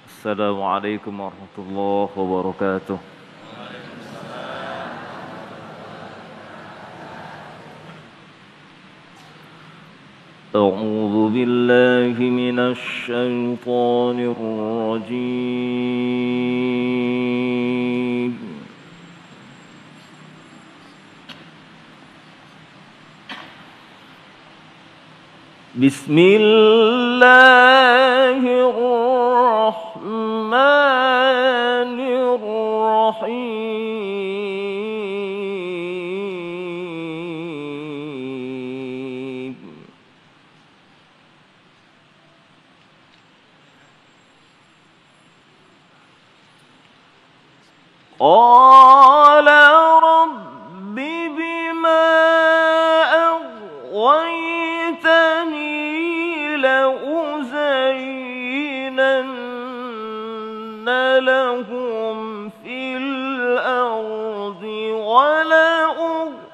السلام عليكم ورحمة الله وبركاته. أعوذ بالله من الشيطان الرجيم. بسم الله الرحمن الرحيم. قال رب بما أغويتني لأزينن لهم في الأرض ولأغوينهم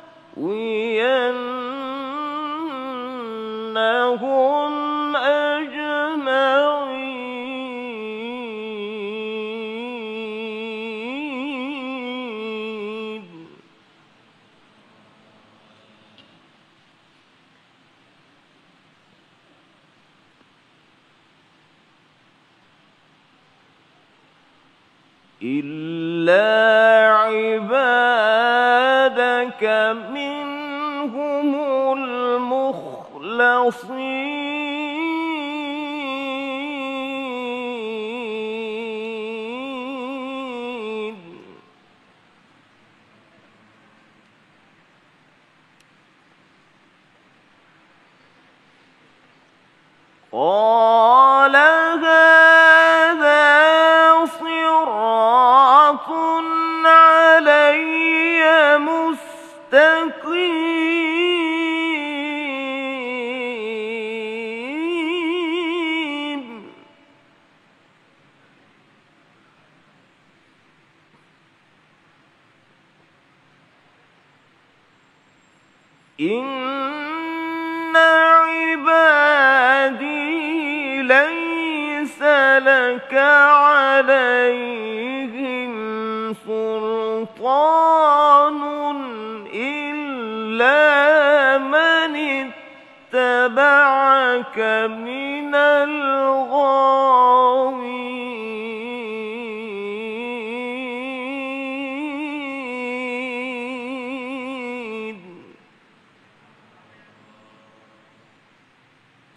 أجمعين. إلا عبادك منهم المخلصين. قال هذا صراط علي مستقيم. إن عبادي ليس لك عليهم سلطان إلا من اتبعك من الغاوين.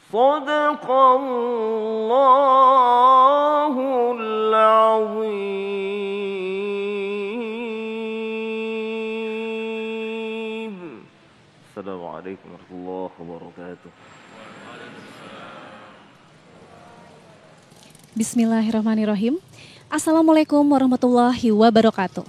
صدق الله العظيم. السلام عليكم ورحمة الله وبركاته. Bismillahirrahmanirrahim. Assalamualaikum warahmatullahi wabarakatuh.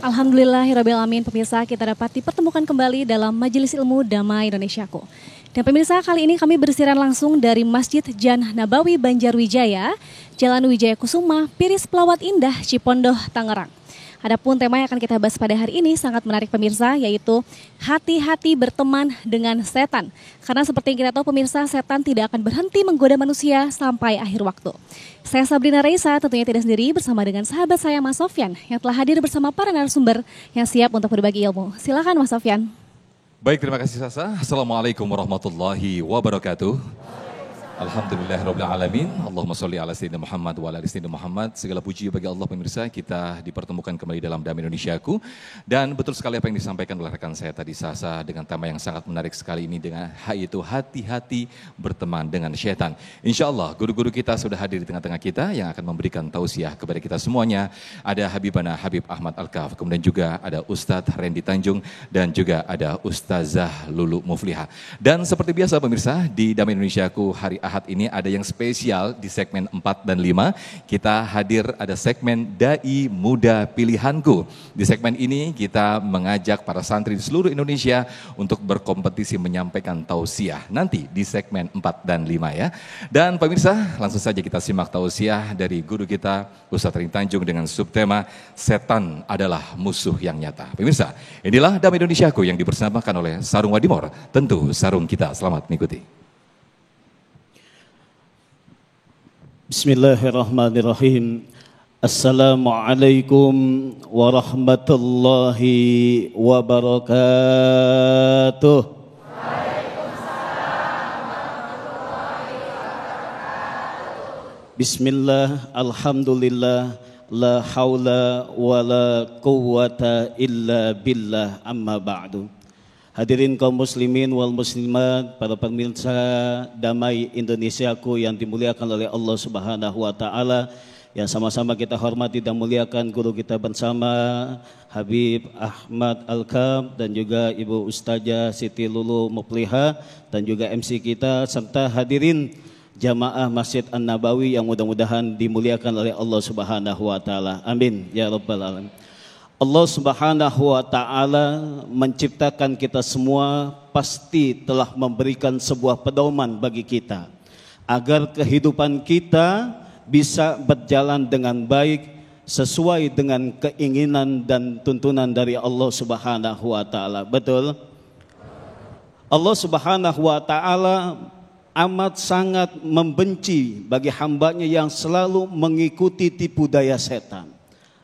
Alhamdulillahirrabbilalamin, pemirsa, kita dapat dipertemukan kembali dalam Majelis Ilmu Damai Indonesiaku. Dan pemirsa, kali ini kami bersiaran langsung dari Masjid Jan Nabawi Banjarwijaya, Jalan Wijaya Kusuma, Piris Pelawat Indah, Cipondoh, Tangerang. Adapun tema yang akan kita bahas pada hari ini sangat menarik pemirsa, yaitu hati-hati berteman dengan setan. Karena seperti yang kita tahu pemirsa, setan tidak akan berhenti menggoda manusia sampai akhir waktu. Saya Sabrina Reisa, tentunya tidak sendiri, bersama dengan sahabat saya Mas Sofyan yang telah hadir bersama para narasumber yang siap untuk berbagi ilmu. Silakan Mas Sofyan. Baik, terima kasih Sasa. Assalamualaikum warahmatullahi wabarakatuh. Alhamdulillahirrabbilalamin. Allahumma sholli ala sayyidina Muhammad wa ala ali sayyidina Muhammad. Segala puji bagi Allah pemirsa, kita dipertemukan kembali dalam Damai Indonesiaku. Dan betul sekali apa yang disampaikan oleh rekan saya tadi Sasa dengan tema yang sangat menarik sekali ini, dengan yaitu hati-hati berteman dengan syaitan. Insya Allah guru-guru kita sudah hadir di tengah-tengah kita yang akan memberikan tausiah kepada kita semuanya. Ada Habibana Habib Ahmad Al-Kaf, kemudian juga ada Ustadz Randy Tanjung, dan juga ada Ustazah Lulu Mufliha. Dan seperti biasa pemirsa, di Damai Indonesiaku hari Ahad ini ada yang spesial di segmen 4 dan 5. Kita hadir ada segmen Dai Muda Pilihanku. Di segmen ini kita mengajak para santri di seluruh Indonesia untuk berkompetisi menyampaikan tausiah. Nanti di segmen 4 dan 5 ya. Dan pemirsa, langsung saja kita simak tausiah dari guru kita Ustadz Randy Tanjung dengan subtema Setan adalah Musuh yang Nyata. Pemirsa, inilah Damai Indonesiaku yang dipersembahkan oleh Sarung Wadimor. Tentu sarung kita. Selamat mengikuti. Bismillahirrahmanirrahim. Assalamualaikum warahmatullahi wabarakatuh. Bismillah, alhamdulillah, la haula wa la quwwata illa billah, amma ba'du. Hadirin kaum muslimin wal muslimat, para pemirsa Damai Indonesiaku yang dimuliakan oleh Allah Subhanahu wa taala, yang sama-sama kita hormati dan muliakan guru kita bersama Habib Ahmad Al-Kab dan juga Ibu Ustazah Siti Lulu Mupliha dan juga MC kita, serta hadirin jamaah Masjid An-Nabawi yang mudah-mudahan dimuliakan oleh Allah Subhanahu wa taala. Amin ya rabbal alamin. Allah Subhanahu wa taala menciptakan kita semua pasti telah memberikan sebuah pedoman bagi kita agar kehidupan kita bisa berjalan dengan baik sesuai dengan keinginan dan tuntunan dari Allah Subhanahu wa taala. Betul? Allah Subhanahu wa taala amat sangat membenci bagi hambanya yang selalu mengikuti tipu daya setan.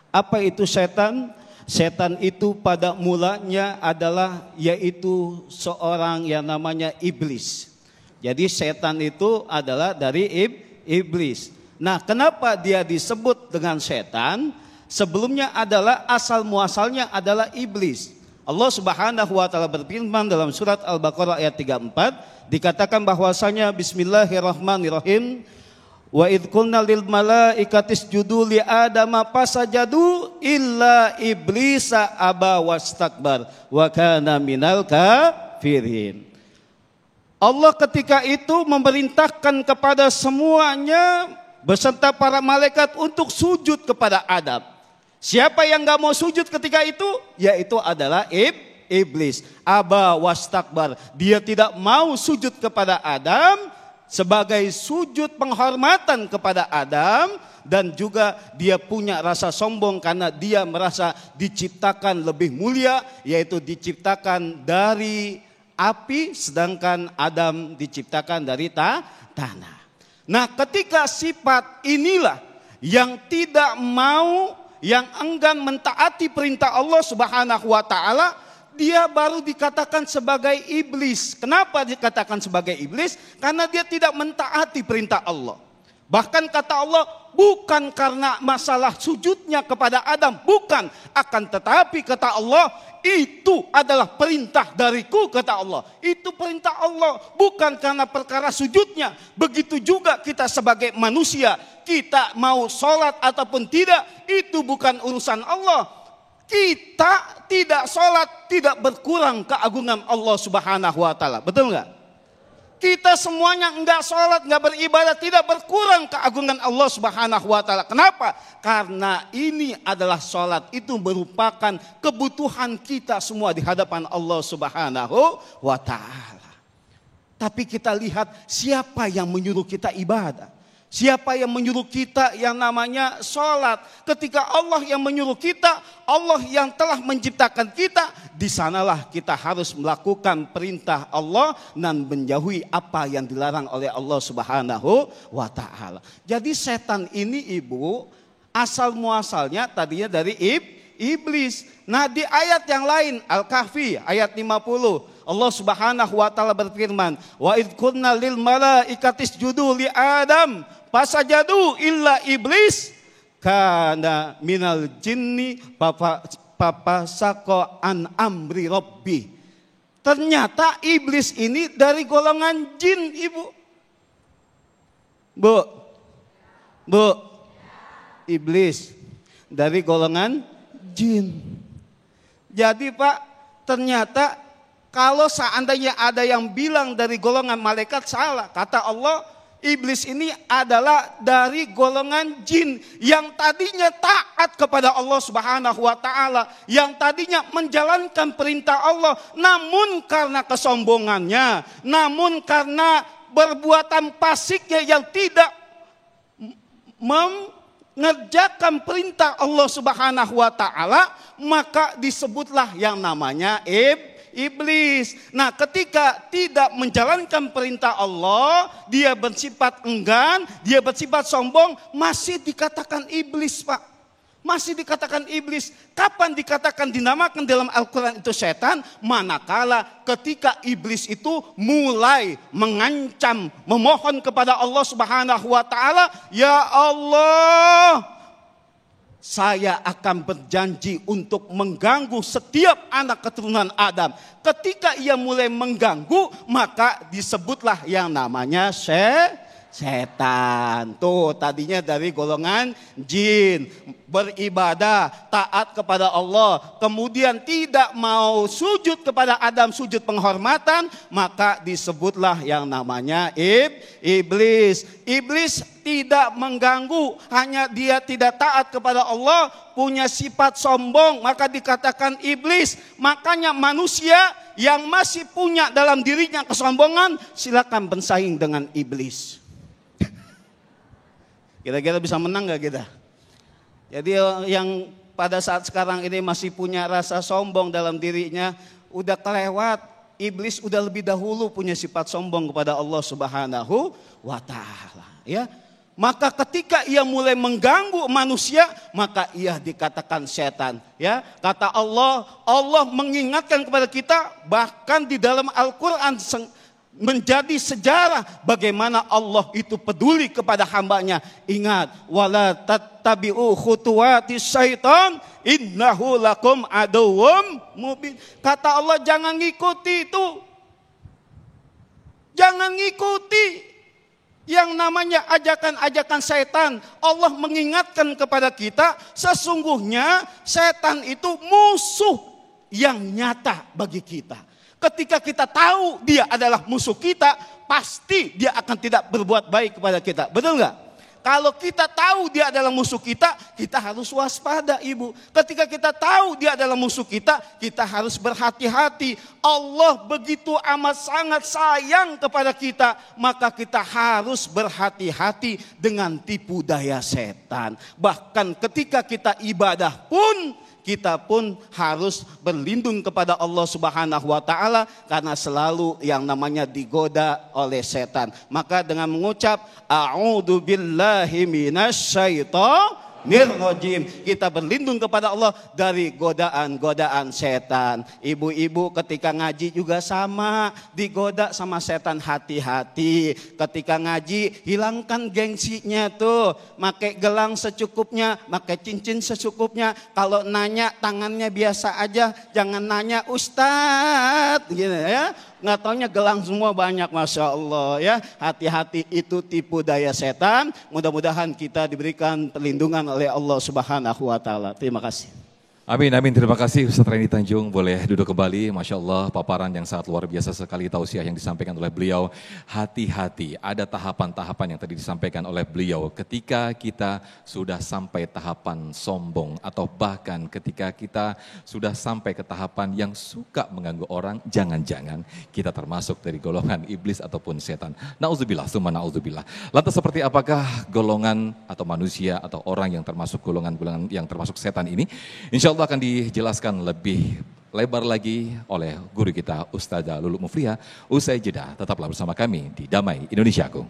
Apa itu setan? Setan itu pada mulanya adalah yaitu seorang yang namanya iblis. Jadi setan itu adalah dari iblis. Nah, kenapa dia disebut dengan setan? Sebelumnya adalah asal muasalnya adalah iblis. Allah Subhanahu wa taala berfirman dalam surat Al-Baqarah ayat 34, dikatakan bahwasanya bismillahirrahmanirrahim, wa idh qulna lil malaikati isjudu li adama fasajadu illa iblisa aba wastakbar wa kana minal kafirin. Allah ketika itu memerintahkan kepada semuanya beserta para malaikat untuk sujud kepada Adam. Siapa yang enggak mau sujud ketika itu? Yaitu adalah iblis. Aba wastakbar. Dia tidak mau sujud kepada Adam sebagai sujud penghormatan kepada Adam, dan juga dia punya rasa sombong karena dia merasa diciptakan lebih mulia, yaitu diciptakan dari api sedangkan Adam diciptakan dari tanah. Nah, ketika sifat inilah yang tidak mau, yang enggan mentaati perintah Allah Subhanahu wa taala, dia baru dikatakan sebagai iblis. Kenapa dikatakan sebagai iblis? Karena dia tidak mentaati perintah Allah. Bahkan kata Allah, bukan karena masalah sujudnya kepada Adam, bukan. Akan tetapi kata Allah, itu adalah perintah dariku, kata Allah. Itu perintah Allah, bukan karena perkara sujudnya. Begitu juga kita sebagai manusia, kita mau sholat ataupun tidak, itu bukan urusan Allah. Kita tidak sholat tidak berkurang keagungan Allah Subhanahu wa taala. Betul nggak? Kita semuanya enggak sholat, enggak beribadah, tidak berkurang keagungan Allah Subhanahu wa taala. Kenapa? Karena ini adalah sholat, itu merupakan kebutuhan kita semua di hadapan Allah Subhanahu wa taala. Tapi kita lihat siapa yang menyuruh kita ibadah. Siapa yang menyuruh kita yang namanya sholat? Ketika Allah yang menyuruh kita, Allah yang telah menciptakan kita, di sanalah kita harus melakukan perintah Allah dan menjauhi apa yang dilarang oleh Allah Subhanahu wa taala. Jadi setan ini ibu, asal muasalnya tadinya dari iblis. Nah, di ayat yang lain Al-Kahfi ayat 50, Allah Subhanahu wa taala berfirman, wa idh qulna lil malaikati isjudu li Adam fasajadu illa iblis kana minal jinni papasaqo an amri rabbi. Ternyata iblis ini dari golongan jin, ibu. Bu, iblis dari golongan jin. Jadi Pak, ternyata kalau seandainya ada yang bilang dari golongan malaikat, salah. Kata Allah, iblis ini adalah dari golongan jin yang tadinya taat kepada Allah Subhanahu wa taala, yang tadinya menjalankan perintah Allah, namun karena kesombongannya, namun karena perbuatan fasiknya yang tidak mengerjakan perintah Allah Subhanahu wa taala, maka disebutlah yang namanya iblis. Nah, ketika tidak menjalankan perintah Allah, dia bersifat enggan, dia bersifat sombong, masih dikatakan iblis, Pak. Masih dikatakan iblis. Kapan dikatakan dinamakan dalam Al-Quran itu setan? Manakala ketika iblis itu mulai mengancam, memohon kepada Allah Subhanahu wa taala, "Ya Allah, saya akan berjanji untuk mengganggu setiap anak keturunan Adam." Ketika ia mulai mengganggu, maka disebutlah yang namanya setan. Tuh, tadinya dari golongan jin, beribadah, taat kepada Allah, kemudian tidak mau sujud kepada Adam, sujud penghormatan, maka disebutlah yang namanya iblis. Iblis tidak mengganggu, hanya dia tidak taat kepada Allah, punya sifat sombong, maka dikatakan iblis. Makanya manusia yang masih punya dalam dirinya kesombongan, silakan bersaing dengan iblis. Kira-kira bisa menang gak kita? Jadi yang pada saat sekarang ini masih punya rasa sombong dalam dirinya, udah kelewat. Iblis udah lebih dahulu punya sifat sombong kepada Allah Subhanahu wa taala, ya. Maka ketika ia mulai mengganggu manusia, maka ia dikatakan setan, ya. Kata Allah, Allah mengingatkan kepada kita bahkan di dalam Al-Qur'an menjadi sejarah bagaimana Allah itu peduli kepada hambanya. Ingat, wala tattabi'u khutuwatis syaitan innahu lakum aduwwum mubin. Kata Allah, jangan ngikuti itu. Jangan ngikuti yang namanya ajakan-ajakan setan. Allah mengingatkan kepada kita, sesungguhnya setan itu musuh yang nyata bagi kita. Ketika kita tahu dia adalah musuh kita, pasti dia akan tidak berbuat baik kepada kita. Betul nggak? Kalau kita tahu dia adalah musuh kita harus waspada, Ibu. Ketika kita tahu dia adalah musuh kita harus berhati-hati. Allah begitu amat sangat sayang kepada kita, maka kita harus berhati-hati dengan tipu daya setan. Bahkan ketika kita ibadah pun, kita pun harus berlindung kepada Allah Subhanahu wa taala karena selalu yang namanya digoda oleh setan. Maka dengan mengucap a'udzu billahi minasyaitonir rajim, kita berlindung kepada Allah dari godaan-godaan setan. Ibu-ibu ketika ngaji juga sama, digoda sama setan, hati-hati. Ketika ngaji hilangkan gengsinya tuh, pakai gelang secukupnya, pakai cincin secukupnya. Kalau nanya tangannya biasa aja, jangan nanya Ustadz gitu ya. Nggak taunya gelang semua banyak, Masya Allah ya. Hati-hati, itu tipu daya setan. Mudah-mudahan kita diberikan perlindungan oleh Allah Subhanahu wa taala. Terima kasih. Amin, amin. Terima kasih Ustaz Reni Tanjung. Boleh duduk kembali. Masya Allah, paparan yang sangat luar biasa sekali, tausiah yang disampaikan oleh beliau. Hati-hati, ada tahapan-tahapan yang tadi disampaikan oleh beliau. Ketika kita sudah sampai tahapan sombong, atau bahkan ketika kita sudah sampai ke tahapan yang suka mengganggu orang, jangan-jangan kita termasuk dari golongan iblis ataupun setan. Na'udzubillah, summa na'udzubillah. Lantas seperti apakah golongan atau manusia atau orang yang termasuk golongan-golongan yang termasuk setan ini? Insya Allah akan dijelaskan lebih lebar lagi oleh guru kita Ustazah Lulu Mufliha usai jeda. Tetaplah bersama kami di Damai Indonesiaku.